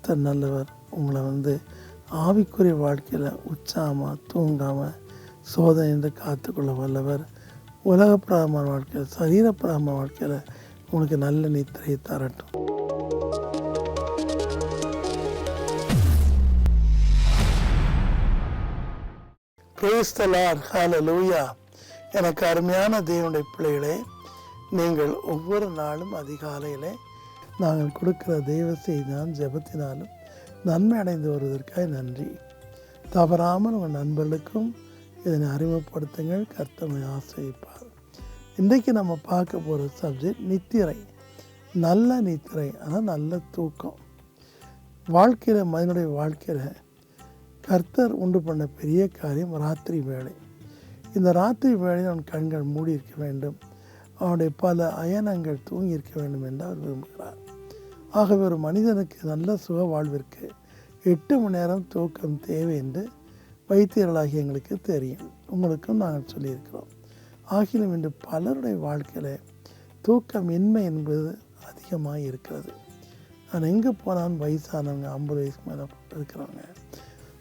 கர்த்தர் நல்லவர். உங்களை ஆவிக்குரிய வாழ்க்கையில் உச்சாமல் தூங்காமல் சோதனை காத்துக்கொள்ள வல்லவர். உலகப்பிரதமான வாழ்க்கையில், சரீரப்பிரதமான வாழ்க்கையில் உங்களுக்கு நல்ல நித்திரையை தரட்டும். Praise the lord. ஹல்லேலூயா. எனக்கு அருமையான தேவனுடைய பிள்ளைகளே, நீங்கள் ஒவ்வொரு நாளும் அதிகாலையிலே நாங்கள் கொடுக்கிற தெய்வ செய்தினால் ஜெபத்தினாலும் நன்மை அடைந்து வருவதற்காக நன்றி. தவறாமல் உங்கள் நண்பர்களுக்கும் இதனை அறிமுகப்படுத்துங்கள். கர்த்தரை ஆசிரியப்பார். இன்றைக்கு நம்ம பார்க்க போகிற சப்ஜெக்ட் நித்திரை. நல்ல நித்திரை, ஆனால் நல்ல தூக்கம். வாழ்க்கையில், மனிதனுடைய வாழ்க்கையில் கர்த்தர் உண்டு பண்ண பெரிய காரியம் ராத்திரி வேலை. இந்த ராத்திரி வேளையில் அவன் கண்கள் மூடி இருக்க வேண்டும், அவனுடைய பல அயனங்கள் தூங்கி இருக்க வேண்டும் என்று அவர் விரும்புகிறார். ஆகவே ஒரு மனிதனுக்கு நல்ல சுக வாழ்விற்கு 8 மணி நேரம் தூக்கம் தேவை என்று வைத்தியர்களாகி எங்களுக்கு தெரியும், உங்களுக்கும் நாங்கள் சொல்லியிருக்கிறோம். ஆகிலும் இன்று பலருடைய வாழ்க்கையில் தூக்கமின்மை என்பது அதிகமாக இருக்கிறது. நான் எங்கே போனாலும் வயசானவங்க, 50 வயசுக்கு மேலே இருக்கிறவங்க,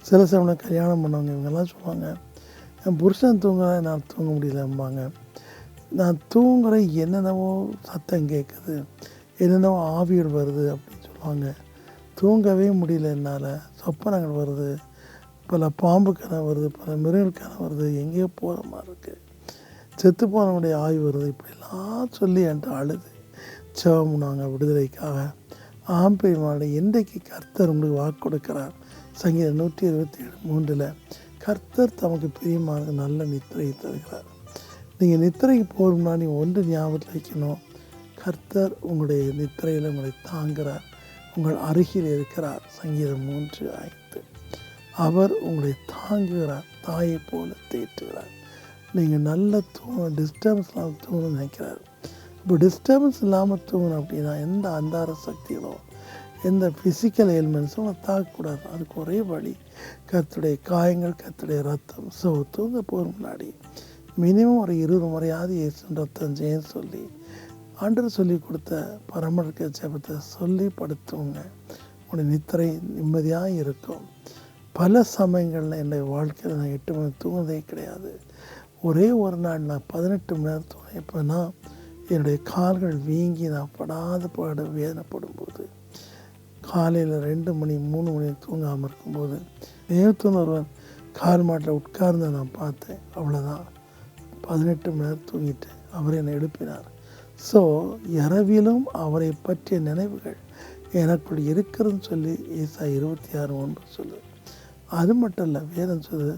சில சமயம் கல்யாணம் பண்ணவங்க, இவங்கெல்லாம் சொல்லுவாங்க, என் புருஷன் தூங்குறத நான் தூங்க முடியலம்பாங்க. நான் தூங்குற என்னென்னவோ சத்தம் கேட்குது, என்னென்னவோ ஆவியல் வருது அப்படின்னு சொல்லுவாங்க. தூங்கவே முடியல, என்னால் சொப்பனங்கள் வருது, பல பாம்பு கனவு வருது, பல மிருகங்கள் கனவு வருது, எங்கேயோ போகிற மாதிரி இருக்குது, செத்து போனவனுடைய ஆய்வு வருது, இப்படிலாம் சொல்லி என்கிட்ட அழுது செவமுனாங்க விடுதலைக்காக. ஆம்பெருமானை என்றைக்கு கர்த்தர் உங்களுக்கு வாக்கு கொடுக்கிறார். சங்கீதம் 127:3 கர்த்தர் தமக்கு பிரியமான நல்ல நித்திரையை தருகிறார். நீங்கள் நித்திரைக்கு போகணும்னா நீங்கள் ஒன்று ஞாபகத்தில் வைக்கணும், கர்த்தர் உங்களுடைய நித்திரையில் உங்களை தாங்குகிறார், உங்கள் அருகில் இருக்கிறார். சங்கீதம் 3:5 அவர் உங்களை தாங்குகிறார், தாயை போல தேற்றுகிறார். நீங்கள் நல்ல டிஸ்டர்பன்ஸ் இல்லாமல் தூங்கணும்னு நினைக்கிறார். இப்போ டிஸ்டர்பன்ஸ் இல்லாமல் தூங்கணும் அப்படின்னா எந்த அந்தார சக்திகளோ எந்த ஃபிசிக்கல் எலிமெண்ட்ஸும் தாக்கக்கூடாது. அதுக்கு ஒரே வழி கர்த்தருடைய காயங்கள், கர்த்தருடைய ரத்தம். ஸோ தூங்க போகிற முன்னாடி மினிமம் ஒரு 20 முறையாவது இயேசுவின் ரத்தம் ஜெயம் சொல்லி ஆண்டவர் சொல்லி கொடுத்த பரமர்க்க ஜெபத்தை சொல்லி படுத்துவங்க. உங்களுடைய நித்திரை நிம்மதியாக இருக்கும். பல சமயங்களில் என்னுடைய வாழ்க்கையில் நான் 8 மணி தூங்குனதே கிடையாது. ஒரே ஒரு நாள் நான் 18 மணி நேரம் தூங்கினேன். எப்போனா என்னுடைய கால்கள் வீங்கி நான் படாத பாட வேதனைப்படும் போது, காலையில் 2 மணி 3 மணி தூங்காமல் இருக்கும்போது நேரத்துன்னு ஒருவன் கால் மாட்டில் உட்கார்ந்து நான் பார்த்தேன். அவ்வளோதான், 18 மணி நேரம் தூங்கிட்டு அவர் என்னை எழுப்பினார். ஸோ இரவிலும் அவரை பற்றிய நினைவுகள் எனக்குள் இருக்கிறதுன்னு சொல்லி ஏசாயா 26:1 சொல்லுது. அது மட்டும் இல்லை, வேதம் சொல்லுது,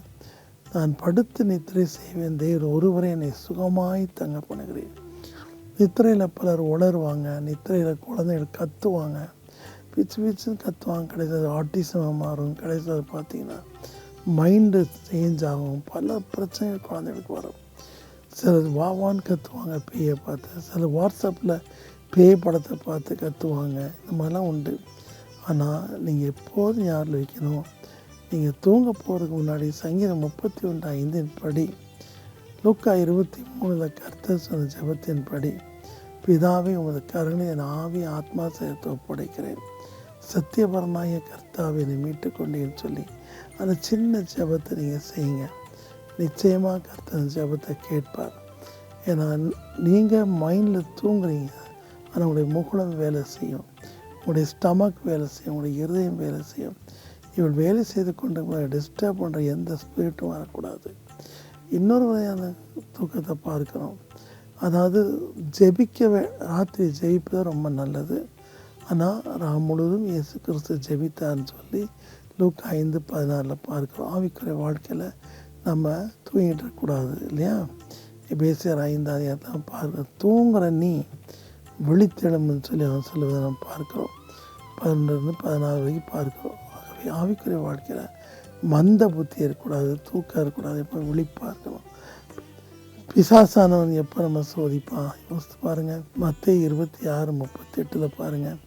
நான் படுத்து நித்திரை செய்வேன், தேவன் ஒருவரை என்னை சுகமாய் தங்க பண்ணுகிறேன். நித்திரையில் பலர் உளருவாங்க, நித்திரையில் குழந்தைகள் கத்துவாங்க, பிச்சு பிச்சுன்னு கத்துவாங்க, கடைசியில் ஆட்டிசமாக மாறும், கடைசியில் பார்த்தீங்கன்னா மைண்டு சேஞ்ச் ஆகும், பல பிரச்சனைகள் குழந்தைகளுக்கு வரும். சிலர் வாவான்னு கத்துவாங்க பேயை பார்த்து, சிலர் வாட்ஸ்அப்பில் பேய் படத்தை பார்த்து கத்துவாங்க. இந்த மாதிரிலாம் உண்டு. ஆனால் நீங்கள் எப்போதும் யாரில் வைக்கணும், நீங்கள் தூங்க போகிறதுக்கு முன்னாடி சங்கீதம் 31:5 படி, லூக்கா 23 கர்த்தர் சொன்ன ஜெபத்தின் படி, பிதாவே உமது கருணை என் ஆவி ஆத்மா சேர்த்து ஒப்படைக்கிறேன், சத்தியபரனாய கர்த்தாவை என்னை மீட்டு கொண்டேன்னு சொல்லி அந்த சின்ன ஜெபத்தை நீங்கள் செய்யுங்க. நிச்சயமாக கர்த்தர் ஜெபத்தை கேட்பார். ஏன்னா நீங்கள் மைண்டில் தூங்குறீங்க, ஆனால் உங்களுடைய முகுளம் வேலை செய்யும், உங்களுடைய ஸ்டமக் வேலை செய்யும், உங்களுடைய இருதயம் வேலை செய்யும். இவள் வேலை செய்து கொண்டு டிஸ்டர்ப் பண்ணுற எந்த ஸ்பிரிட்டும் வரக்கூடாது. இன்னொரு வகையான தூக்கத்தை பார்க்கணும். அதாவது ராத்திரி ஜெபிப்பது ரொம்ப நல்லது. ஆனால் முழுவதும் இயேசு கிறிஸ்து ஜெபித்தார்னு சொல்லி லூக்கா 5:16 பார்க்குறோம். ஆவிக்குரிய வாழ்க்கையில் நம்ம தூங்கிட்டு இருக்கக்கூடாது இல்லையா? எபேசியர் 5:6 பார்க்குறோம். தூங்குற நீ விழித்தெழும்புன்னு சொல்லி அவன் சொல்லுவதை நம்ம பார்க்குறோம். 11-14 வரைக்கும் பார்க்குறோம். ஆகவே ஆவிக்குரிய வாழ்க்கையில் மந்த புத்தி இருக்கக்கூடாது, தூக்கம் இருக்கக்கூடாது, எப்போ விழிப்பாக இருக்கணும். பிசாசானவன் எப்போ நம்ம சோதிப்பான் யோசித்து பாருங்கள். மத்தேயு 26:38 பாருங்கள்,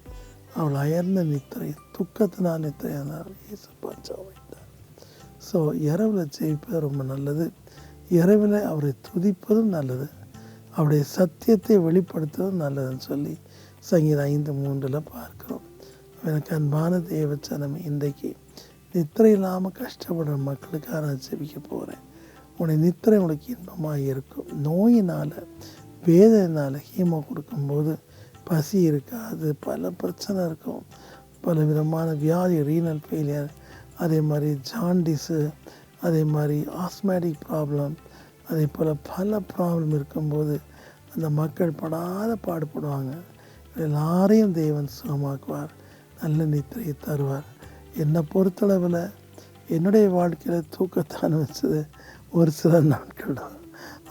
அவள் அயர்ந்த நித்திரை, துக்கத்தினால் நித்திரையானார், இயேசு பஞ்சா வைத்தார். ஸோ இரவில் ஜெயிப்பது ரொம்ப நல்லது. இரவில் அவரை துதிப்பதும் நல்லது, அவருடைய சத்தியத்தை வெளிப்படுத்துவதும் நல்லதுன்னு சொல்லி சங்கீதம் 5:3 பார்க்குறோம். எனக்கு அன்பான தேவச்சனமே, இன்றைக்கு நித்திரை இல்லாமல் கஷ்டப்படுற மக்களுக்காக நான் ஜெபிக்க போகிறேன். உன்னை நித்திரை உனக்கு இன்பமாக இருக்கும். நோயினால் வேதனையினால் ஹீமோ கொடுக்கும்போது பசி இருக்காது, பல பிரச்சனை இருக்கும், பல விதமான வியாதி, ரீனல் ஃபெயிலியர், அதே மாதிரி ஜாண்டிஸு, அதே மாதிரி ஆஸ்மேட்டிக் ப்ராப்ளம், அதே போல் பல ப்ராப்ளம் இருக்கும்போது அந்த மக்கள் படாத பாடுபடுவாங்க. எல்லாரையும் தேவன் சுகமாக்குவார், நல்ல நித்திரையை தருவார். என்னை பொறுத்தளவில் என்னுடைய வாழ்க்கையில் தூக்கத்தை அனுபவிச்சது ஒரு சில நாட்கள் தான்.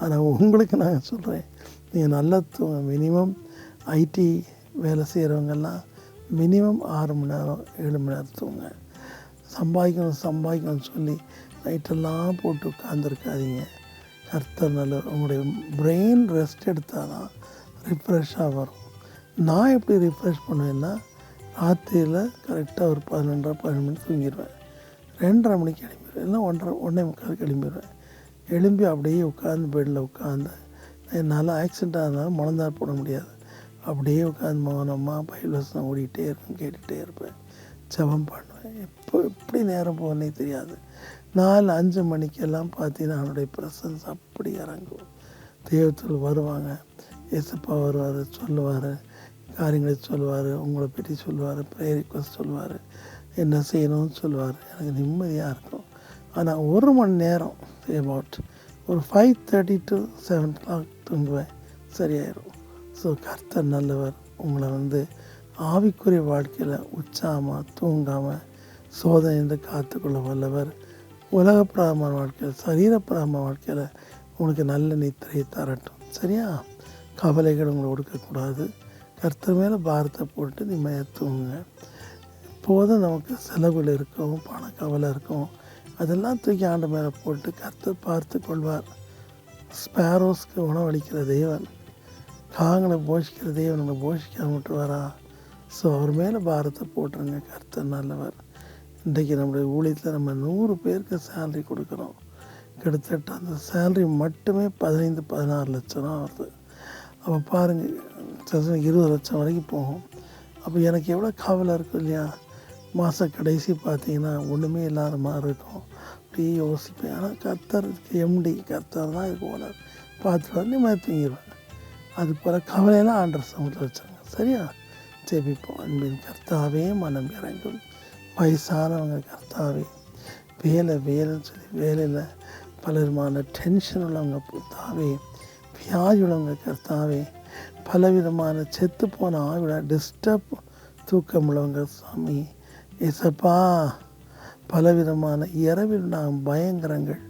ஆனால் உங்களுக்கு நான் சொல்கிறேன், நீங்கள் நல்லா தூங்க. மினிமம் ஐடி வேலை செய்கிறவங்கெல்லாம் மினிமம் 6 மணி நேரம் 7 மணி நேரம் தூங்க. சம்பாதிக்கணும்னு சொல்லி நைட்டெல்லாம் போட்டு உட்காந்துருக்காதீங்க. கர்த்தர் நல்ல உங்களுடைய பிரெயின் ரெஸ்ட் எடுத்தால் தான் ரிஃப்ரெஷ்ஷாக வரும். நான் எப்படி ரிஃப்ரெஷ் பண்ணுவேன்னா, ராத்திரியில் கரெக்டாக ஒரு 11:30 மணி தூங்கிடுவேன். 2:30 மணிக்கு எழும்பிடுவேன், இல்லை 1:45 எழும்பிடுவேன். எழும்பி அப்படியே உட்காந்து பெட்டில் உட்காந்து, என்னால் ஆக்சிடெண்ட் ஆனாலும் முழந்தார் போட முடியாது, அப்படியே உட்காந்து மௌனமாக பைபிள் வசனம் ஓடிக்கிட்டே இருக்கும், கேட்டுகிட்டே இருப்பேன், ஜெபம் பண்ணுவேன். எப்படி நேரம் போகனே தெரியாது. 4-5 மணிக்கெல்லாம் பார்த்தீங்கன்னா அவனுடைய ப்ரெசன்ஸ் அப்படி இறங்கும். தெய்வத்தில் வருவாங்க, ஏசப்பா வருவார், சொல்லுவார், காரியங்களை சொல்லுவார், உங்களை பற்றி சொல்லுவார், ப்ரேயர் ரிக்வெஸ்ட் சொல்லுவார், என்ன செய்யணும்னு சொல்லுவார். எனக்கு நிம்மதியாக இருக்கும். ஆனால் 1 மணி நேரம் அபவுட் ஒரு 5:30 to 7 o'clock தூங்குவேன், சரியாயிடும். ஸோ கர்த்தர் நல்லவர். உங்களை ஆவிக்குரிய வாழ்க்கையில் உற்சாகமாக தூங்காமல் சோதனை காத்துக்கொள்ள வல்லவர். உலகப்பிரமான வாழ்க்கையில், சரீரப்பிரமான வாழ்க்கையில் உங்களுக்கு நல்ல நித்திரையை தரட்டும். சரியா? கவலைகள் உங்களை ஒடுக்கக்கூடாது. கர்த்தர் மேலே பாரத்தை போட்டு நிம்மதியாக தூங்குங்க. இப்போதும் நமக்கு செலவுகள் இருக்கும், பண கவலை இருக்கும், அதெல்லாம் தூக்கி ஆண்டு மேலே போட்டு கர்த்தர் பார்த்து கொள்வார். ஸ்பேரோஸ்க்கு உணவளிக்கிற தேவன், காகங்களை போஷிக்கிற தேவன் உங்களை போஷிக்காம விட்டுருவாரா? ஸோ அவர் மேலே பாரத்தை போட்டுருங்க. கர்த்தர் நல்லவர். இன்றைக்கி நம்முடைய ஊழியத்தில் நம்ம 100 பேருக்கு சேலரி கொடுக்குறோம். கிட்டத்தட்ட அந்த சேலரி மட்டுமே 15-16 லட்சம் தான் வருது. அப்போ பாருங்கள், 20 லட்சம் வரைக்கும் போகும். அப்போ எனக்கு எவ்வளோ கவலை இருக்கும் இல்லையா? மாத கடைசி பார்த்தீங்கன்னா ஒன்றுமே இல்லாத மாதிரி இருக்கும். அப்படியே யோசிப்பேன். ஆனால் கர்த்தருக்கு எம்டி, கர்த்தர் தான் இதுக்கு ஓனர், பார்த்துட்டு வந்து மாதிரி தூங்கிடுவேன். அது போல் கவலையெல்லாம் ஆண்டர் சமூகத்தில் வச்சாங்க. சரியா? ஜெபிப்போம். அன்பின் கர்த்தாவே, மனம் இறங்கும். வயசானவங்க கர்த்தாவே, வேலைன்னு சொல்லி வேலையில் பல விதமான டென்ஷன் உள்ளவங்க கர்த்தாவே, வியாதி உள்ளவங்க கர்த்தாவே, பலவிதமான செத்து போன ஆவிட டிஸ்டர்ப் தூக்கம் உள்ளவங்க சாமி ஏசப்பா, பலவிதமான இரவில் நாம் பயங்கரங்கள்,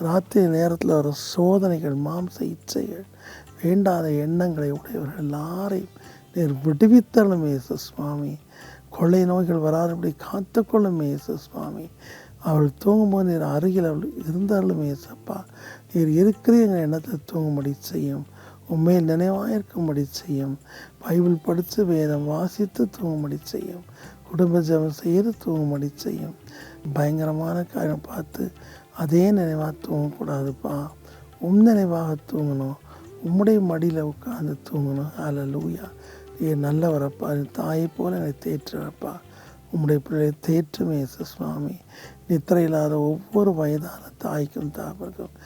ராத்திரி நேரத்தில் வர சோதனைகள், மாம்ச இச்சைகள், வேண்டாத எண்ணங்களை உடையவர்கள் எல்லாரையும் நீர் விடுவித்தலும் இயேசு சுவாமி. கொள்ளை நோய்கள் வராதபடி காத்துக்கொள்ளும் இயேசு சுவாமி. அவள் தூங்கும்போது நீர் அருகில் அவள் இருந்தாலும் இயேசப்பா, நீர் இருக்கிற எங்கள் எண்ணத்தை தூங்கும்படி செய்யும், உண்மையில் நினைவாயிருக்கும்படி செய்யும், பைபிள் படித்து வேதம் வாசித்து தூங்கும்படி செய்யும், குடும்ப ஜெபம் செய்து தூங்கும்படி செய்யும். பயங்கரமான காரியம் பார்த்து அதே நினைவாக தூங்கக்கூடாதுப்பா. நினைவாக தூங்கணும், உம்முடைய மடியில் உட்காந்து தூங்கணும். அல்லேலூயா. ஏன் நல்லவரப்பா, தாயை போல என்னை தேற்றுறப்பா. உம்முடைய பிள்ளையை தேற்றுமே இயேசு சுவாமி. நித்திரை இல்லாத ஒவ்வொரு வயதான தாய்க்கும் தாப்பருக்கும்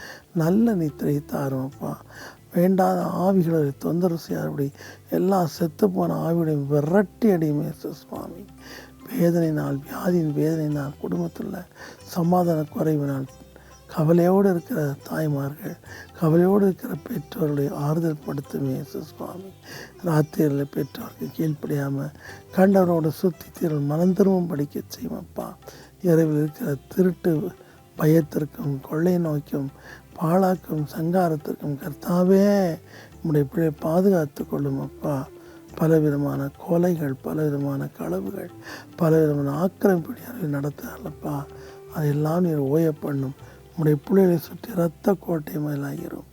நல்ல நித்திரை தாருமப்பா. வேண்டாத ஆவிகளை தொந்தரவு செய்யாதபடி எல்லா செத்து போன ஆவிகளையும் விரட்டி அடியுமே இயேசு சுவாமி. வேதனையினால், வியாதியின் வேதனையினால், குடும்பத்தில் சமாதான குறைவினால் கவலையோடு இருக்கிற தாய்மார்கள், கவலையோடு இருக்கிற பெற்றோர்களை ஆறுதல் படுத்துமே இயேசு சுவாமி. ராத்திரியில் பெற்றோருக்கு கீழ்ப்படியாமல் கண்டவரோடு சுற்றி தீரல் மனம் திரும்பவும் படிக்க செய்யுமப்பா. இரவில் இருக்கிற திருட்டு பயத்திற்கும், கொள்ளை நோய்க்கும், பாழாக்கும், சங்காரத்திற்கும் கர்த்தாவே நம்முடைய பிள்ளை பாதுகாத்து கொள்ளும் அப்பா. பலவிதமான கொலைகள், பலவிதமான களவுகள், பலவிதமான ஆக்கிரமிப்பு நடத்தாலப்பா, அதெல்லாம் நீர் ஓய பண்ணும். உம்முடைய பிள்ளைகளை சுற்றி இரத்த கோட்டை மேலாகிறோம்.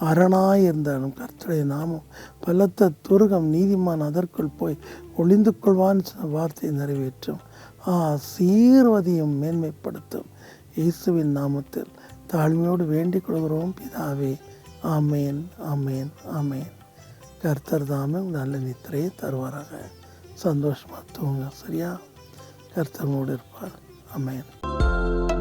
அரணாய் இருந்தாலும் கர்த்தருடைய நாமம் பலத்த துருகம், நீதிமான் அதற்குள் போய் ஒளிந்து கொள்வான்னு சொன்ன வார்த்தையை நிறைவேற்றும். ஆசீர்வதியும், மேன்மைப்படுத்தும். இயேசுவின் நாமத்தில் தாழ்மையோடு வேண்டிக் கொள்கிறோம் பிதாவே. ஆமேன், ஆமேன், ஆமேன். கர்த்தர் தாமே நல்ல நித்திரையை தருவாராக. சந்தோஷமாக தூங்க. சரியா? கர்த்தர் உங்களோடு இருப்பார். ஆமென்.